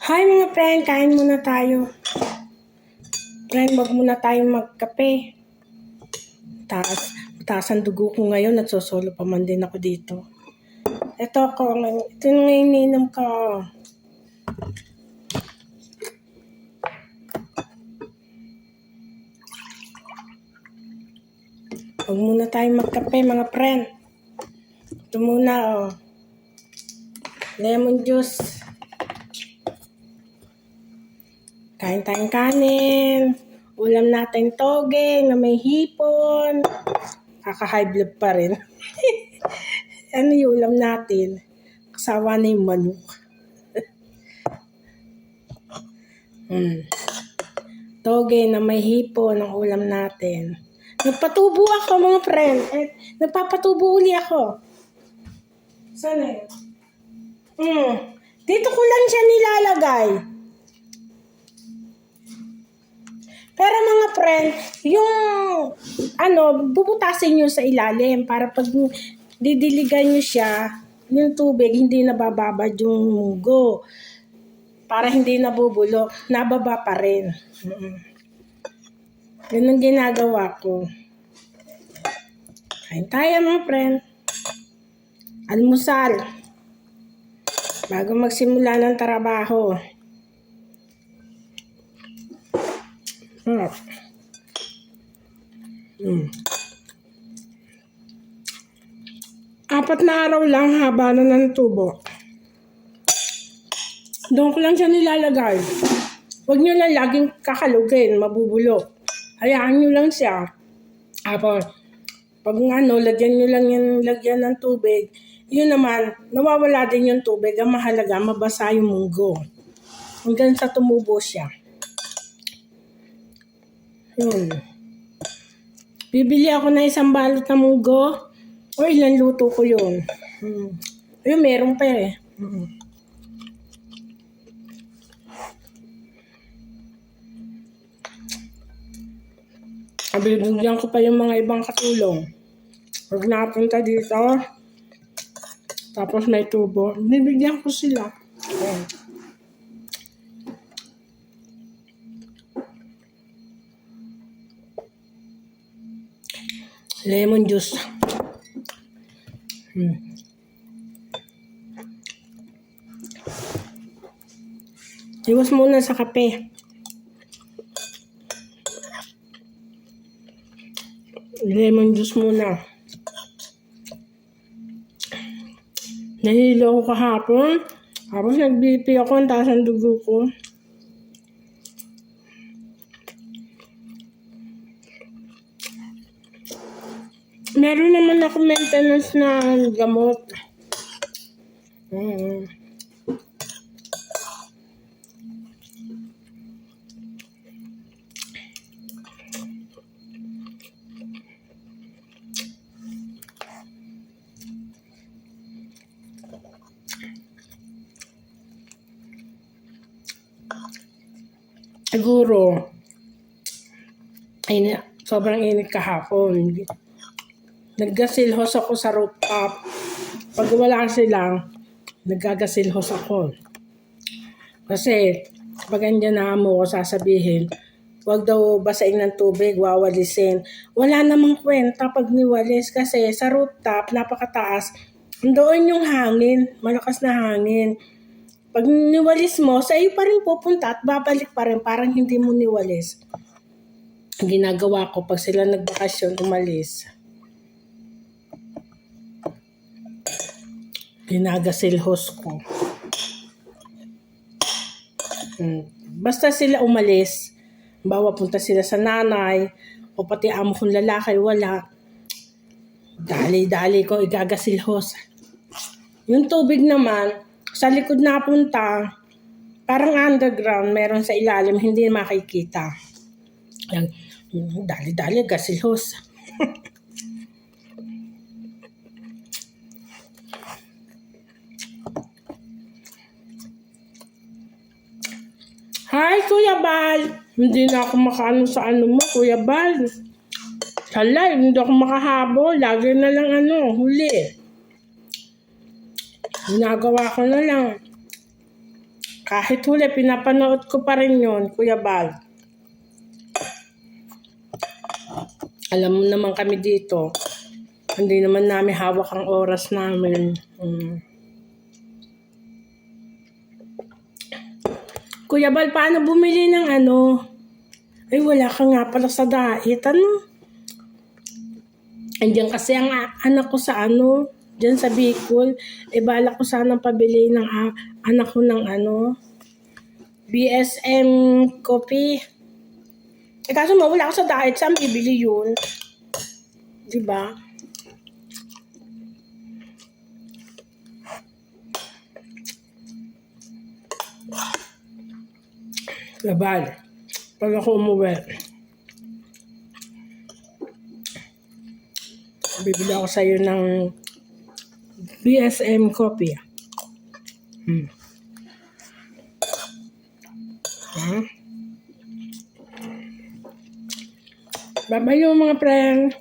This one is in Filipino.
Hi mga friend, kain muna tayo. Friend, wag muna tayong magkape. Taas ang dugo ko ngayon, nagsosolo pa man din ako dito. Ito yung ininom ko. Wag muna tayong magkape mga friend. Ito muna lemon juice. Kain tayong kanin. Ulam natin toge na may hipon. Kaka-high blood pa rin. Ano yung ulam natin? Kasawa na yung manok. Toge na may hipon ang ulam natin. Nagpatubo ako mga friend. Nagpapatubo uli ako. Saan eh? Dito ko lang siya nilalagay. Pero mga friend, yung bubutasin nyo sa ilalim para pag didiligan nyo siya, yung tubig hindi nabababad yung munggo. Para hindi nabubulok, nababa pa rin. Yun ang ginagawa ko. Kain tayo mga friend. Almusal. Bago magsimula ng trabaho. Apat na araw lang haba na ng tubo. Doon ko lang siya nilalagay. Huwag nyo lang laging kakalugin, mabubulok. Hayaan nyo lang siya. Pag lagyan nyo lang yung lagyan ng tubig, yun naman, nawawala din yung tubig. Ang mahalaga, mabasa yung munggo. Hanggang sa tumubo siya. Yun. Bibili ako na isang balot na munggo. O ilan luto ko yun. Ayun, meron pa eh. Bibigyan ko pa yung mga ibang katulong. Pag napunta dito, tapos may tubo, bibigyan ko sila. Lemon juice. Iwas muna sa kape. Lemon juice muna. Nahilo ako kahapon. Tapos nag-BP ako, ang taas ang dugo ko. Meron naman ako maintenance na gamot. Siguro, sobrang init kahapon. Naggasilhos ako sa rooftop. Pag wala silang, naggagasilhos ako. Kasi, pag andyan na mo, sasabihin, huwag daw basain ng tubig, wawalisin. Wala namang kwenta pag niwalis kasi sa rooftop, napakataas. Doon yung hangin, malakas na hangin. Pag niwalis mo, sa iyo pa rin pupunta at babalik pa rin, parang hindi mo niwalis. Ginagawa ko pag sila nagbakasyon, umalis. Ginagasilhos ko. Basta sila umalis, bawa punta sila sa nanay, o pati amo kong lalaki, wala. Dali-dali ko igagasilhos. Yung tubig naman, sa likod napunta, parang underground, meron sa ilalim, hindi makikita. Dali-dali, gasilhos. Hi, Kuya Bal! Hindi na ako makaano sa mo, Kuya Bal. Sa live, hindi ako makahabol. Lagi na lang huli. Ginagawa ko na lang. Kahit huli, pinapanood ko pa rin yun, Kuya Bal. Alam mo naman kami dito, hindi naman namin hawak ang oras namin. Kuya Bal, paano bumili ng ano? Ay, wala ka nga pala sa diet, ano? Andiyan kasi ang anak ko sa ano, dyan sa Bicol. Bala ko sanang pabili ng anak ko ng ano, BSM coffee. Kaso wala ako sa diet, saan bibili yun? Diba? Labal. Pag ako umuwi, bibili ako sa'yo ng BSM coffee. Bye-bye yung mga friend.